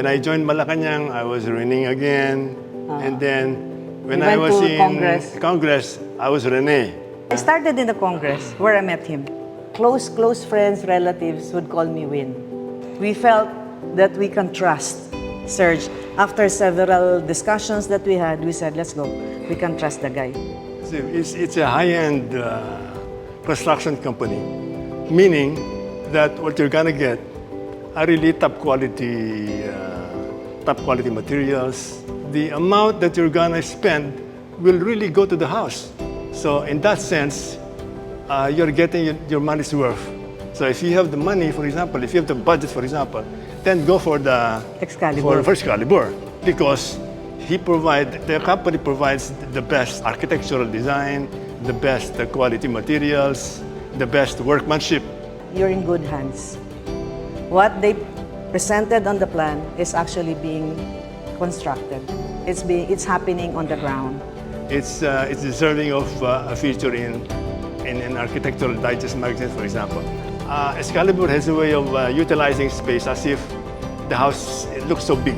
When I joined Malacanang, I was Rening again. And then when I was in Congress, I was Rene. I started in the Congress where I met him. Close friends, relatives would call me Win. We felt that we can trust Serge. After several discussions that we had, we said, let's go. We can trust the guy. It's a high-end construction company, meaning that what you're gonna get are really top quality materials. The amount that you're gonna spend will really go to the house. So in that sense, you're getting your money's worth. So if you have the money, for example, if you have the budget, for example, then go for the Excalibur. For Excalibur, because the company provides the best architectural design, the best quality materials, the best workmanship. You're in good hands. What they presented on the plan is actually being constructed. It's happening on the ground. It's deserving of a feature in Architectural Digest magazine, for example. Excalibur has a way of utilizing space as if the house looks so big.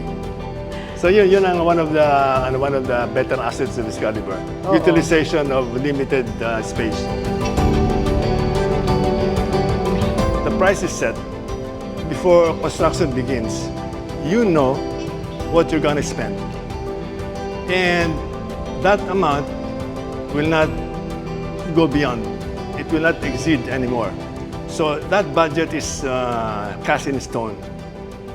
So yun ang one of the better assets of Excalibur. Utilization of limited space. The price is set before construction begins. You know what you're going to spend, and that amount will not go beyond. It will not exceed anymore. So that budget is cast in stone.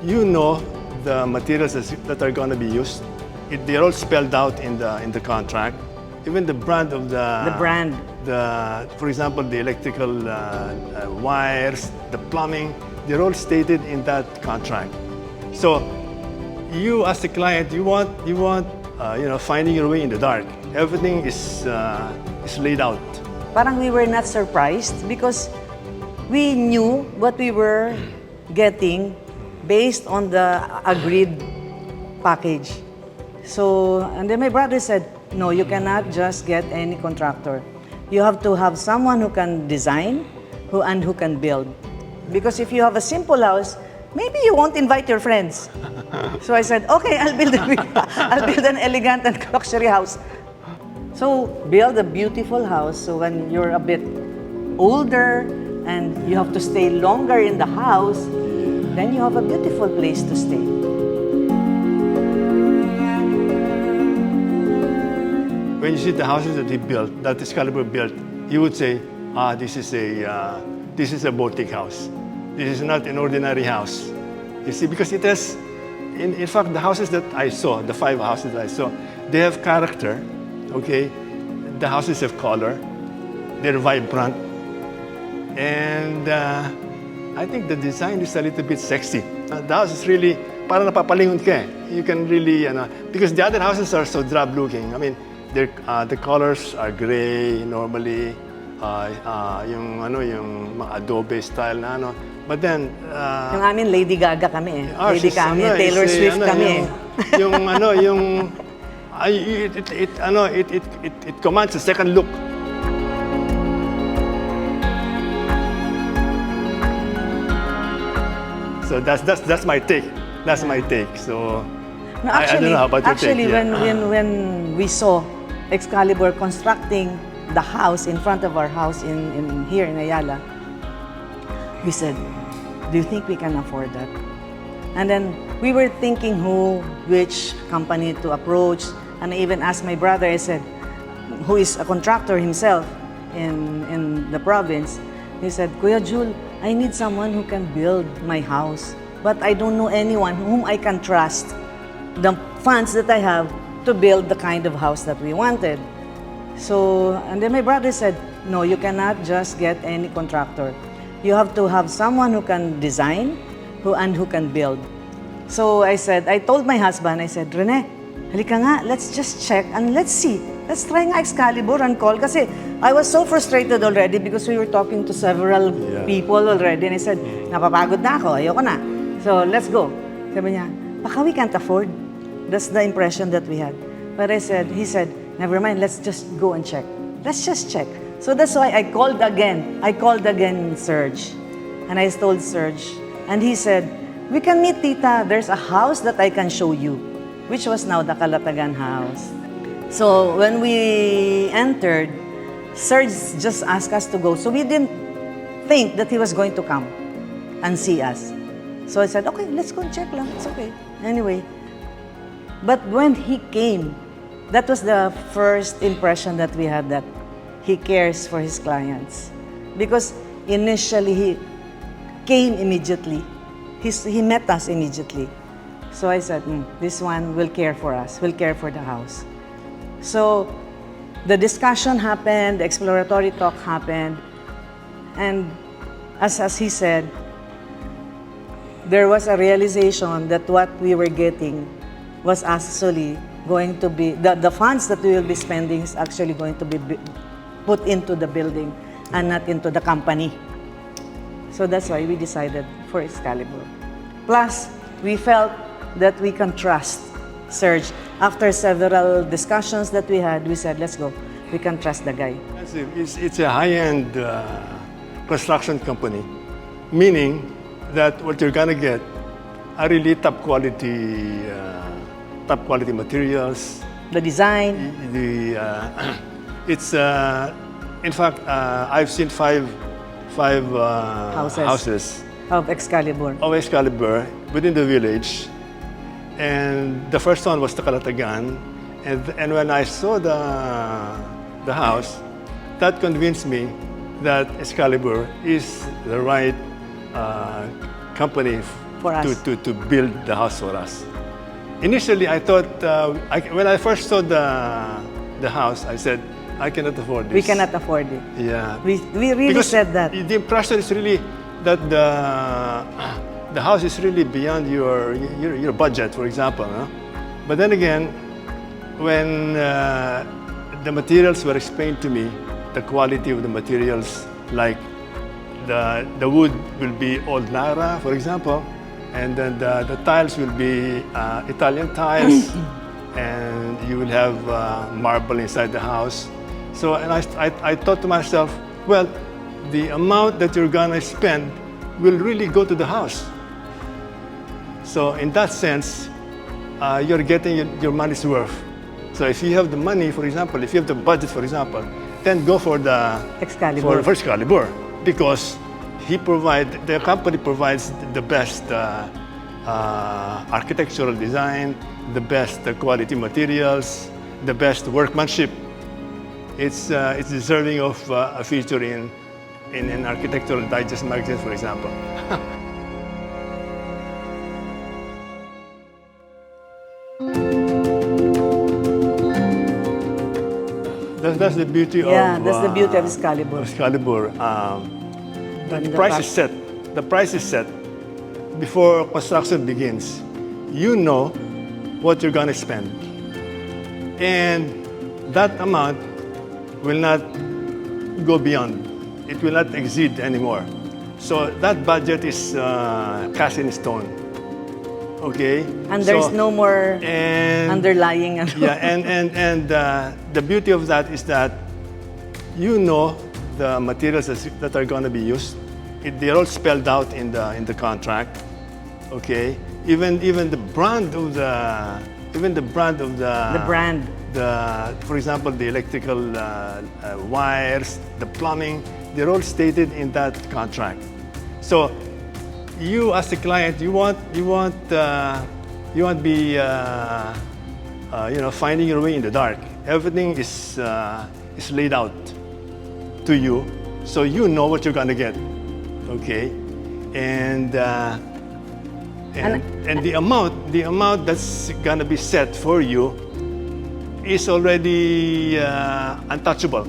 You know the materials that are going to be used. They're all spelled out in the contract. Even the brand of for example, the electrical wires, the plumbing, they're all stated in that contract. So you as the client, you want finding your way in the dark. Everything is laid out. Parang we were not surprised because we knew what we were getting based on the agreed package. So, and then my brother said, no, you cannot just get any contractor. You have to have someone who can design and who can build. Because if you have a simple house, maybe you won't invite your friends. So I said, okay, I'll build an elegant and luxury house. So build a beautiful house so when you're a bit older and you have to stay longer in the house, then you have a beautiful place to stay. When you see the houses that he built, that Excalibur built, you would say, this is a boutique house. This is not an ordinary house. You see, because it has, in fact, the houses that I saw, the 5 houses that I saw, they have character, okay? The houses have color, they're vibrant, and I think the design is a little bit sexy. The house is really, parang napapalingon ka. You can really, because the other houses are so drab looking. I mean, the colors are gray normally, yung mga adobe style na ano. But then, yung amin, Lady Gaga kami eh. Lady kami, Taylor Swift kami it commands a second look. So that's my take. That's my take. So no, actually, I don't know how about your take. Actually, when we saw Excalibur constructing the house in front of our house here in Ayala, we said, do you think we can afford that? And then we were thinking which company to approach. And I even asked my brother, I said, who is a contractor himself in the province. He said, Kuya Jul, I need someone who can build my house. But I don't know anyone whom I can trust the funds that I have to build the kind of house that we wanted. So, and then my brother said, no, you cannot just get any contractor. You have to have someone who can design and who can build. So I told my husband, I said, Rene, halika nga, let's just check and let's see. Let's try nga Excalibur and call. Kasi I was so frustrated already because we were talking to several people already. And I said, napapagod na ako, ayoko na. So let's go. Sabi niya, baka we can't afford. That's the impression that we had. But he said, never mind, let's just go and check. Let's just check. So that's why I called again. I called again Serge. And I told Serge. And he said, we can meet, tita. There's a house that I can show you, which was now the Calatagan house. So when we entered, Serge just asked us to go. So we didn't think that he was going to come and see us. So I said, okay, let's go and check lang. It's okay. Anyway, but when he came, that was the first impression that we had, that he cares for his clients. Because initially he came immediately. He met us immediately. So I said, this one will care for us, will care for the house. So the discussion happened, the exploratory talk happened, and as he said, there was a realization that what we were getting was actually going to be, the funds that we will be spending is actually going to be put into the building and not into the company. So that's why we decided for Excalibur. Plus, we felt that we can trust Serge. After several discussions that we had, we said, let's go. We can trust the guy. It's a high-end construction company, meaning that what you're gonna get are really top quality materials. The design. It's in fact I've seen five houses of Excalibur. Of Excalibur within the village, and the first one was the Calatagan, and when I saw the house, that convinced me that Excalibur is the right company for us to build the house for us. Initially, I thought when I first saw the house, I said, I cannot afford this. We cannot afford it. Yeah. We really because said that. The impression is really that the house is really beyond your budget, for example. No? But then again, when the materials were explained to me, the quality of the materials, like the wood will be old Nara, for example, and then the tiles will be Italian tiles, and you will have marble inside the house. So, and I thought to myself, well, the amount that you're gonna spend will really go to the house. So in that sense, you're getting your money's worth. So if you have the money, for example, if you have the budget, for example, then go for the Excalibur. For Excalibur, because the company provides the best architectural design, the best quality materials, the best workmanship. It's deserving of a feature in an Architectural Digest magazine, for example. That's the beauty that's the beauty of Excalibur. Excalibur. The price is set. The price is set before construction begins. You know what you're gonna spend, and that amount will not go beyond. It will not exceed anymore. So that budget is cast in stone. Okay. And there's no more underlying. Yeah, and the beauty of that is that you know the materials that are going to be used. They're all spelled out in the contract. Okay. Even the brand of for example, the electrical wires, the plumbing, they're all stated in that contract. So you as the client, you won't be finding your way in the dark. Everything is laid out to you, so you know what you're gonna get. Okay, and the amount that's gonna be set for you is already untouchable.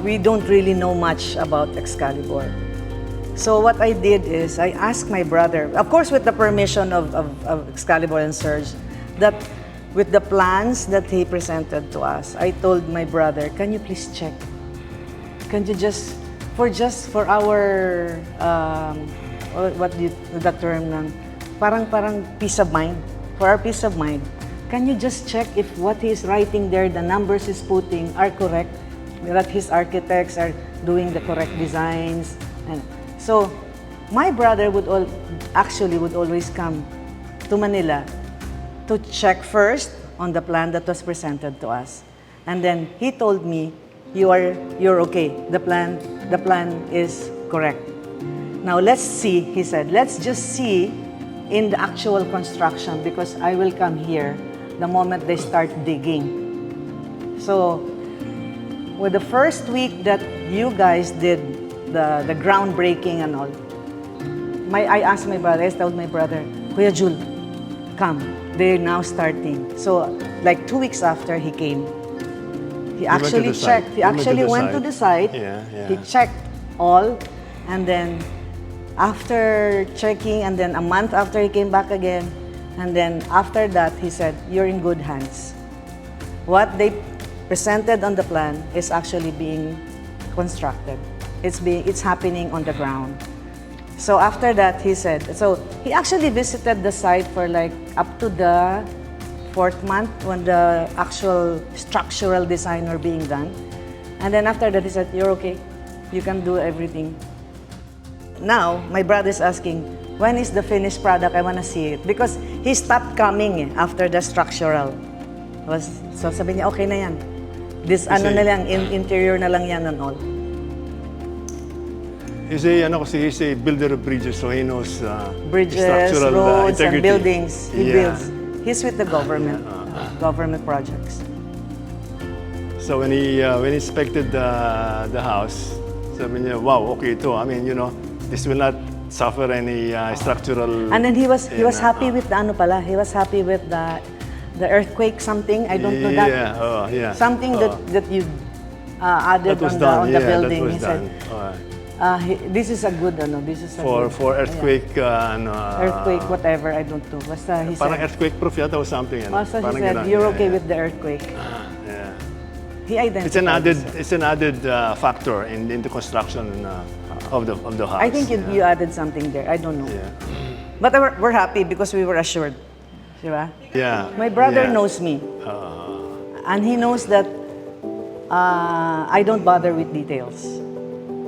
We don't really know much about Excalibur. So what I did is I asked my brother, of course with the permission of Excalibur and Serge, that with the plans that he presented to us, I told my brother, can you please check? Can you just for our what do you, the term ng parang peace of mind, for our peace of mind, can you just check if what he is writing there, the numbers he's putting are correct? that his architects are doing the correct designs. And so, my brother would always come to Manila to check first on the plan that was presented to us. And then he told me, you're okay. The plan is correct. Now let's see, he said, let's just see in the actual construction, because I will come here the moment they start digging. So with the first week that you guys did the groundbreaking and all, I asked my brother, I told my brother, Kuya Jul, come. They're now starting. So like 2 weeks after he came, he actually checked. He actually went to the site. He checked all, and then after checking, and then a month after he came back again, and then after that he said, "You're in good hands. What they presented on the plan is actually being constructed. It's happening on the ground." So after that, he said, so he actually visited the site for like up to the 4th month when the actual structural design were being done. And then after that, he said, "You're okay. You can do everything." Now, my brother's asking, when is the finished product? I want to see it. Because he stopped coming after the structural. So sabi niya, okay na yan. This ano na lang, interior na lang yan and all. He's a builder of bridges, so he knows bridges, structural roads, integrity. and buildings. He builds. He's with the government, government projects. So when he inspected the house, sabi niya, wow, okay ito. I mean, this will not suffer any structural. And then he was happy with the ano pala. He was happy with the earthquake something. I don't know that. Something that you added on the building. That was he said. This is a good This is a for earthquake. Earthquake, whatever. I don't know. Basta he parang said. Earthquake proof yata or something. Also, he said, "You're okay with the earthquake." He identified. It's an added factor in the construction of the house. I think you added something there. I don't know. Yeah. But we're happy because we were assured. Diba? Yeah. My brother knows me. And he knows that I don't bother with details.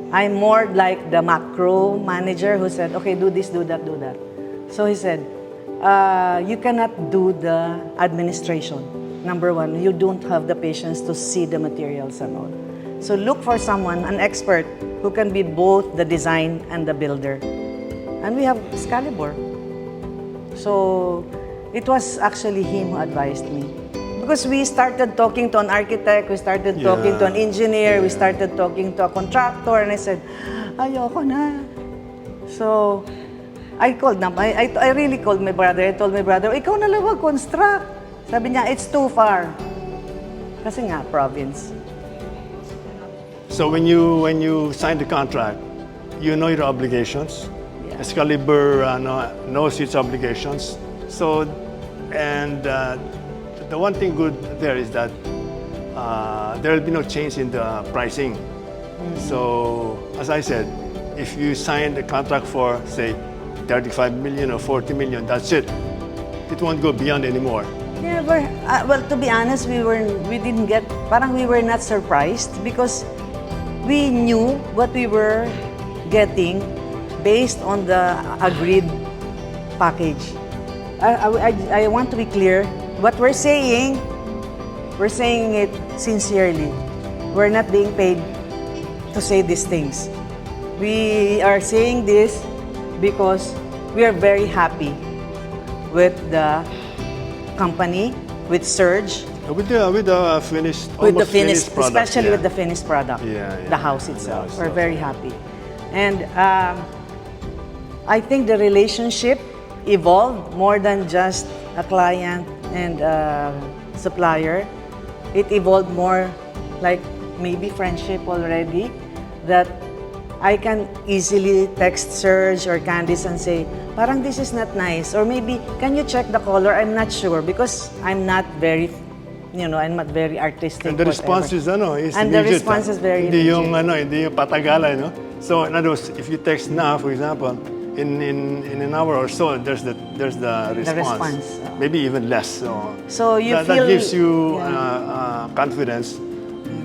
I'm more like the macro manager who said, okay, do this, do that, do that. So he said, you cannot do the administration. Number one, you don't have the patience to see the materials and all. So look for someone, an expert, who can be both the design and the builder. And we have Excalibur. So it was actually him who advised me. Because we started talking to an architect, we started talking to an engineer, we started talking to a contractor, and I said, ayoko na. So I called them. I really called my brother. I told my brother, ikaw na lang mag-construct. Sabi niya, it's too far. Kasi nga, province. So when you sign the contract, you know your obligations. Excalibur knows its obligations. So, and the one thing good there is that there will be no change in the pricing. So, as I said, if you sign the contract for, say, 35 million or 40 million, that's it. It won't go beyond anymore. Yeah, well, to be honest, we were not surprised because we knew what we were getting based on the agreed package. I want to be clear. What we're saying it sincerely. We're not being paid to say these things. We are saying this because we are very happy with the company, with Serge. With the finished product, especially with the finished product, the house itself. We're very happy. And I think the relationship evolved more than just a client and supplier. It evolved more like maybe friendship already, that I can easily text Serge or Candice and say, parang this is not nice. Or maybe, can you check the color? I'm not sure because I'm not very, I'm not very artistic. And the response is immediate. And the response is very hindi immediate. Hindi yung patagalan, no? So in other words, if you text now, for example, in an hour or so, there's the response. Maybe even less. So you that feel gives you confidence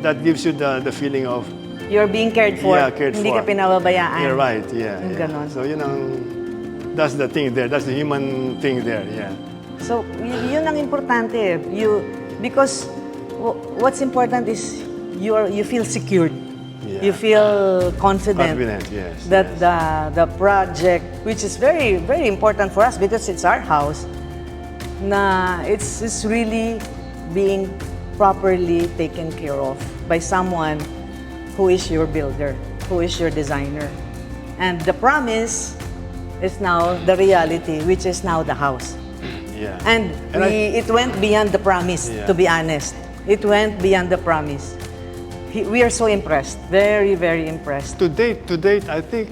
that gives you the feeling of, You're being cared for. Yeah, cared Hindi for. ka pinababayaan. you're right, yeah. Yung yeah. ganon. So, that's the thing there. That's the human thing there, yeah. So, yun ang importante. Because what's important is you feel secured. Yeah. You feel confident. Confident, yes. That the project, which is very, very important for us because it's our house, na it's really being properly taken care of by someone who is your builder, who is your designer. And the promise is now the reality, which is now the house. Yeah. And it went beyond the promise, Yeah. to be honest. It went beyond the promise. We are so impressed, very, very impressed. To date, I think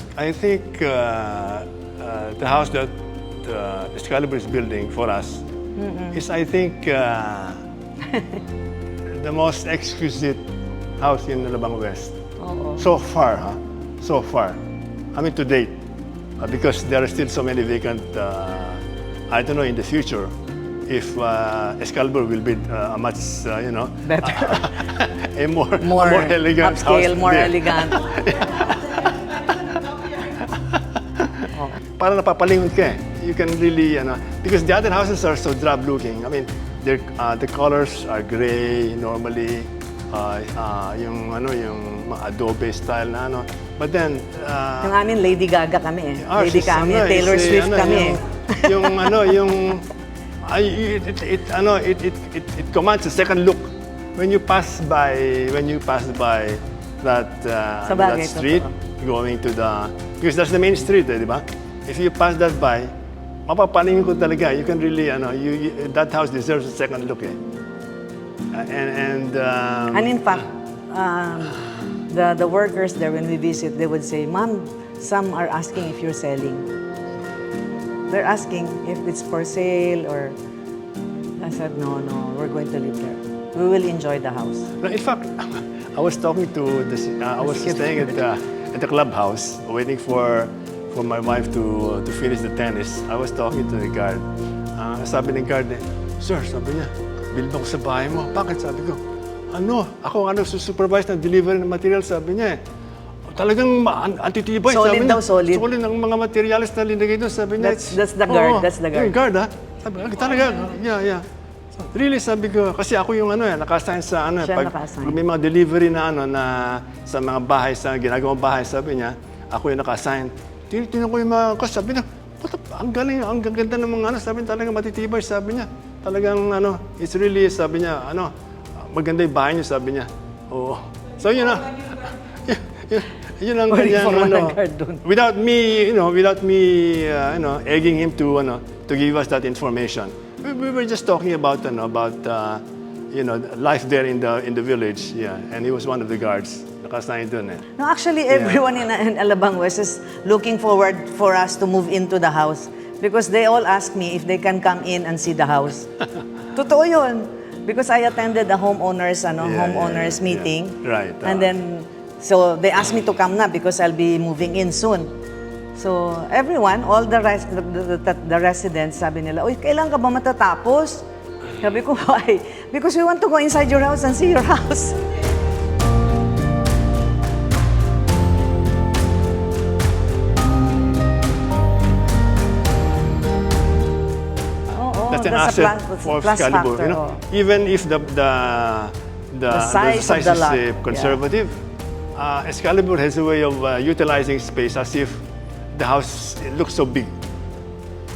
the house that Excalibur is building for us is, I think, the most exquisite house in Alabang West. Oo. So far, huh? So far. I mean, to date. Because there are still so many vacant, I don't know, in the future, if Excalibur will build a much, Better. a more elegant upscale, house. more there. elegant. Para napapalingon ka eh. You can really, because the other houses are so drab looking. I mean, the colors are gray normally. Yung mga adobe style na But then, Yung amin, Lady Gaga kami eh. ours Lady is, kami, is, Taylor Swift kami eh. It commands a second look when you pass by that Sabagay, street totoo. going to because that's the main street, di ba? If you pass that by, mapapaningin ko talaga. You can really that house deserves a second look eh. And in fact, the workers there, when we visit, they would say, "Ma'am, some are asking if you're selling." They're asking if it's for sale or... I said, no, we're going to live there. We will enjoy the house. in fact, I was talking to I was staying at the clubhouse waiting for my wife to finish the tennis. I was talking to the guard. Sabi ng guard, "Sir," sabi niya, "build ako sa bahay mo." "Bakit?" Sabi ko. Ako supervise ng delivery ng material, sabi niya eh. Talagang antitibay, Solid sabi niya. daw, solid. Solid ng mga materials na linagay doon, sabi niya. That's the guard, that's the guard. Yung guard, ha? Sabi, talaga, yeah. So, really, sabi ko, kasi ako yung naka-assign sa Siya pag naka-assign. may mga delivery na na sa mga bahay, sa ginagawang bahay, sabi niya, ako yung naka-assign. Tinitingnan ko yung mga sabi niya, ang galing, ang ganda ng mga sabi niya, talagang matitibay, sabi niya. Talagang it's really, sabi niya, maganda yung bahay niyo, sabi niya. Oo. So, yun ang kanyang, without me egging him to give us that information. We were just talking about life there in the village, yeah. And he was one of the guards. Nakasign dun eh. No, actually, everyone in Alabang West is looking forward for us to move into the house because they all ask me if they can come in and see the house. Totoo yun. Because I attended a homeowners meeting. Right. And then, so they asked me to come na because I'll be moving in soon. So everyone, all the residents, sabi nila, "Uy, kailan ka ba matatapos?" Sabi ko, "Why?" "Because we want to go inside your house and see your house." That's an asset for Excalibur. Even if the size of is the lot, conservative, Excalibur has a way of utilizing space as if the house looks so big.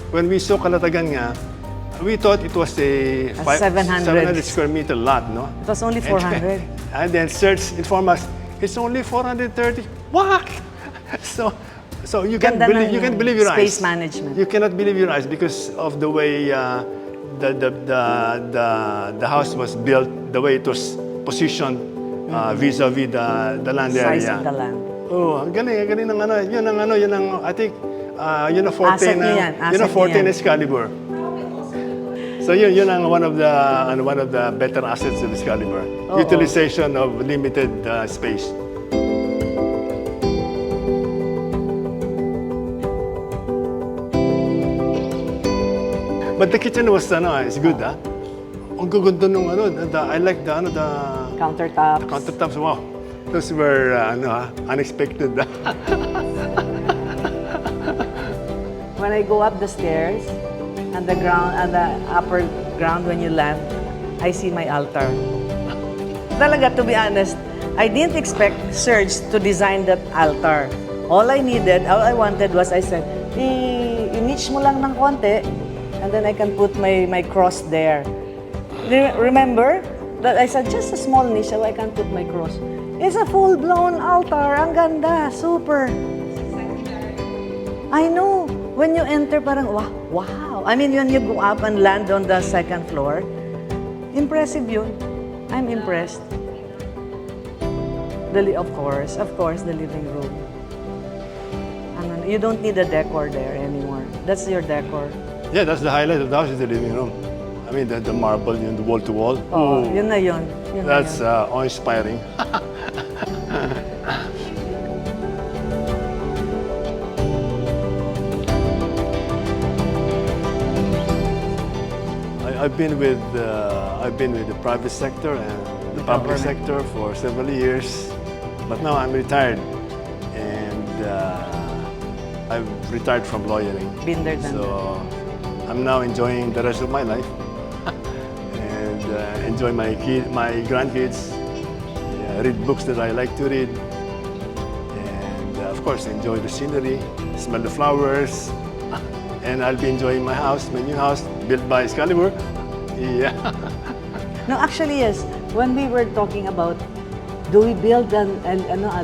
When we saw Kalatagan nga, we thought it was a 700 square meter lot, no? It was only 400. And then search inform us, it's only 430. What? So you can't believe your eyes. Space management. You cannot believe your eyes because of the way the house was built, the way it was positioned vis-a-vis the land area. Size of the land. Oh, ang galing ng yun ang I think yun ang forte Asset niyo yan, yun ang asset forte niyo yan. ng Excalibur. So yun ang one of the better assets of Excalibur. Utilization of limited space. But the kitchen was is good, huh? Ang gaganda nung ano, I like the Countertops. countertops. Wow. Those were unexpected. When I go up the stairs and the upper ground when you land, I see my altar. Talaga, to be honest, I didn't expect Serge to design that altar. All I wanted was, I said, i-niche mo lang ng konti, and then I can put my cross there. Remember that I said, just a small niche so I can put my cross. It's a full-blown altar. Ang ganda. Super. I know. When you enter, parang, wow. I mean, when you go up and land on the second floor, impressive yun. I'm impressed. Of course, the living room. You don't need a decor there anymore. That's your decor. Yeah, that's the highlight of the house, is the living room. I mean, the marble, the wall-to-wall. Oh, yun na yun. That's awe-inspiring. I've been with the private sector and the public sector for several years, but now I'm retired, and I've retired from lawyering. Been there, done So I'm now enjoying the rest of my life and enjoy my grandkids, read books that I like to read, and of course enjoy the scenery, smell the flowers. And I'll be enjoying my house, my new house, built by Excalibur. Yeah. No, actually, yes. When we were talking about, do we build a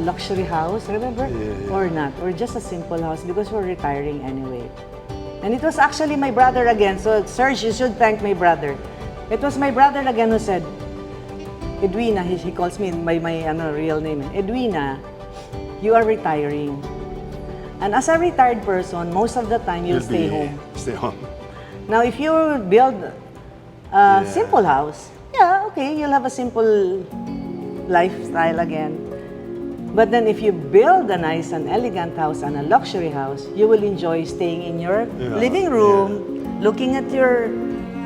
luxury house, remember? Yeah. Or not? Or just a simple house because we're retiring anyway. And it was actually my brother again. So, Serge, you should thank my brother. It was my brother again who said, Edwina, he calls me by my real name. Edwina, you are retiring. And as a retired person, most of the time you'll stay home. Stay home. Now, if you build a simple house, okay, you'll have a simple lifestyle again. But then if you build a nice and elegant house and a luxury house, you will enjoy staying in your living room, looking at your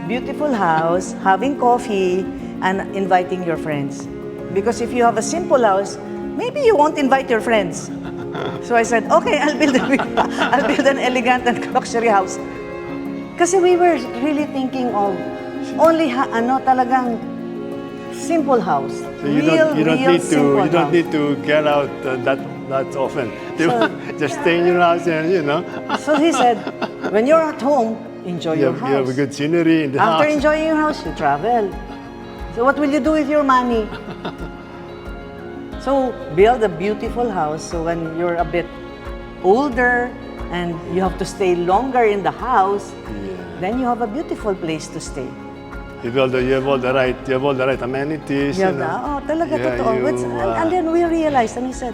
beautiful house, having coffee, and inviting your friends. Because if you have a simple house, maybe you won't invite your friends. So I said, okay, I'll build an elegant and luxury house. Kasi we were really thinking of only talagang simple house. So you don't need to get out that often. Just stay in your house and So he said, when you're at home, enjoy your house. You have a good scenery in the house. After enjoying your house, you travel. So what will you do with your money? So build a beautiful house so when you're a bit older and you have to stay longer in the house, then you have a beautiful place to stay. You have all the right amenities. Talaga totoo. And then we realized, and we said,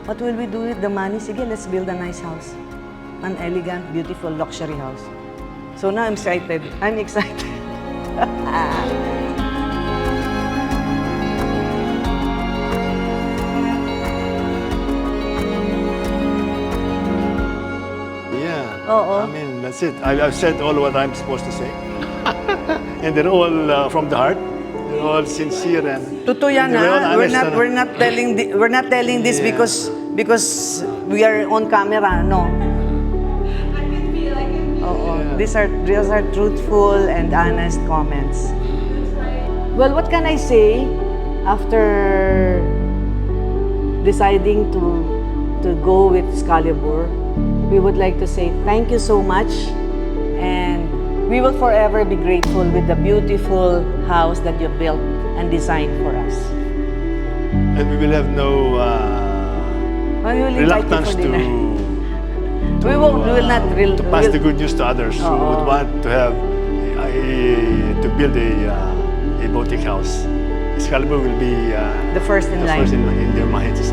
what will we do with the money? Sige, let's build a nice house. An elegant, beautiful, luxury house. So now I'm excited. I mean, that's it. I've said all what I'm supposed to say. And they're all from the heart. They're all sincere and totoo yan, we're not telling this because we are on camera, no. These are truthful and honest comments. Well, what can I say after deciding to go with Excalibur? We would like to say thank you so much, and we will forever be grateful with the beautiful house that you built and designed for us. And we will have no reluctance to pass the good news to others who would want to have to build a boutique house. Excalibur will be the first in line. First in their minds.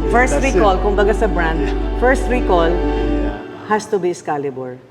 First recall, kumbaga sa brand, first recall has to be Excalibur.